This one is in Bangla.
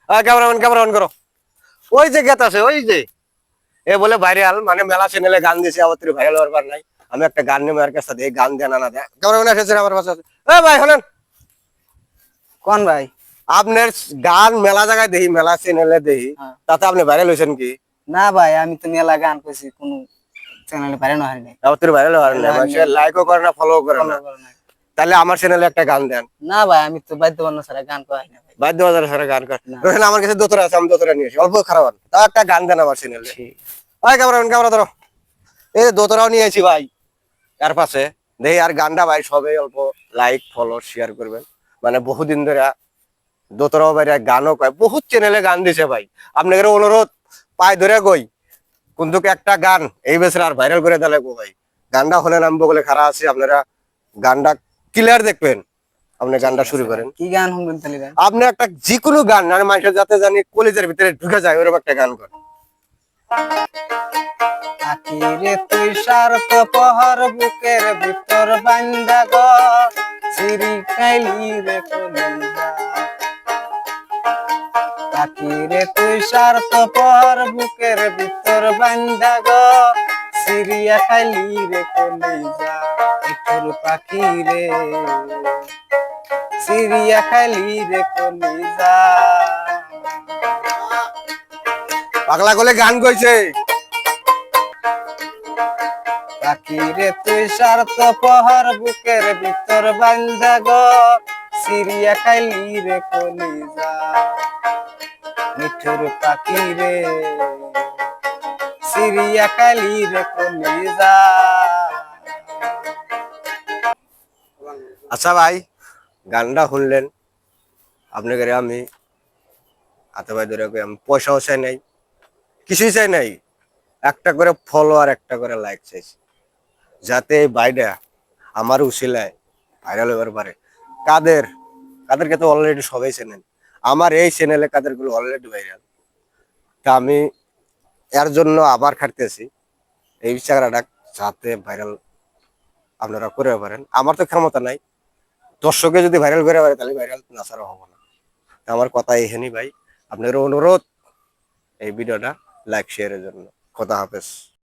ক্যামেরাম্যান ক্যামেরা অন করো। ওই যে গেত আছে ওই যে এ বলে ভাইরাল মানে মেলা চ্যানেলে গান দিয়েছে আবার তুই ভাইরাল হওয়ার নাই। আমি একটা গান নেবো আর কাছে দিয়ে গান দেন না দেয় ক্যামেরাম্যান এসেছে আমার পাশে আছে। ভাই হলেন কোন ভাই? আপনার গান মেলা জায়গায় দেখি মেলা চ্যানেলে দেখি হ্যাঁ। তাতে আপনি ভাইরাল হয়েছেন কি? না ভাই আমি তো মেলা গান করছি কোন চ্যানেলে পারে না হয় নাই। আবার তুই ভাইরাল হওয়ার নাই মানুষের লাইকও করে না ফলো করে না। তাহলে আমার চ্যানেলে একটা গান দেন। না ভাই আমি তো বাদ্যযন্ত্র ছাড়া গান করি না ভাই। বাদ্যবাজার সারা গান কর না। ওখানে আমার কাছে দোতরা আছে আমি দোতরা নিয়ে আসি অল্প খারাপ না। তাও একটা গান দেন আমার চ্যানেলে। ভাই ক্যামেরাম্যান ক্যামেরা ধরো। এই দোতরাও নিয়েছি ভাই তার পাশে দেখি আর গানটা ভাই সবাই অল্প লাইক ফলো শেয়ার করবেন মানে বহুদিন ধরে দোতরাও বাইরে গানও কয় বহুত চ্যানেলে গান দিছে ভাই আপনাদের অনুরোধ পায়ে ধরে কই কিন্তু একটা গান এই বছর আর ভাইরাল করে দিলে গো ভাই গানটা হলে নামবো বলে খারাপ আছে আপনারা গানটা ক্লিয়ার দেখবেন আপনি গানটা শুরু করেন কি গান শুনবেন তাহলে ভাই? আপনি একটা যে কোনো গান মানে মানুষের যাতে জানি কলেজের ভিতরে ঢুকে যায় ওরকম একটা গান করেন আখিরে তুই স্বার্থ পহর বুকের ভিতর বান্দা গো সিরি কাইলি রে কলিজা। আখিরে তুই স্বার্থ পহর বুকের ভিতর বান্দা গো সিরিয়া খাইলি রে কলিজা। তোর পাখি রে সিরিয়া খাইলি রে কলিজা। পাগলা গলে গান কইছে আখিরে তুই স্বার্থ পহর বুকের ভিতর বান্ধা গো সিরিয়া খাইলি রে কলিজা। মিঠুর পাখি রে সিরিয়া খাইলি রে কলিজা। আচ্ছা ভাই গানটা শুনলেন আপনাকে আমি হাতে ভাই ধরে কই আমি পয়সাও চাই নাই কিছুই চাই নাই একটা করে ফলো আর একটা করে লাইক চাইছি যাতে এই বাইটা আমার উশিলায় ভাইরাল হবার পারে কাদের কাদেরকে তো অলরেডি সবাই চেনেন আমার এই চ্যানেলে কাদের গুলো অলরেডি ভাইরাল তা আমি এর জন্য আবার খাটতেছি এই চাকরাটা যাতে ভাইরাল আপনারা করে পারেন আমার তো ক্ষমতা নাই দর্শকে যদি ভাইরাল করে পারে তাহলে ভাইরাল না ছাড়া হবো না তা আমার কথা এখানেই ভাই আপনার অনুরোধ এই ভিডিওটা লাইক শেয়ারের জন্য খোদা হাফেজ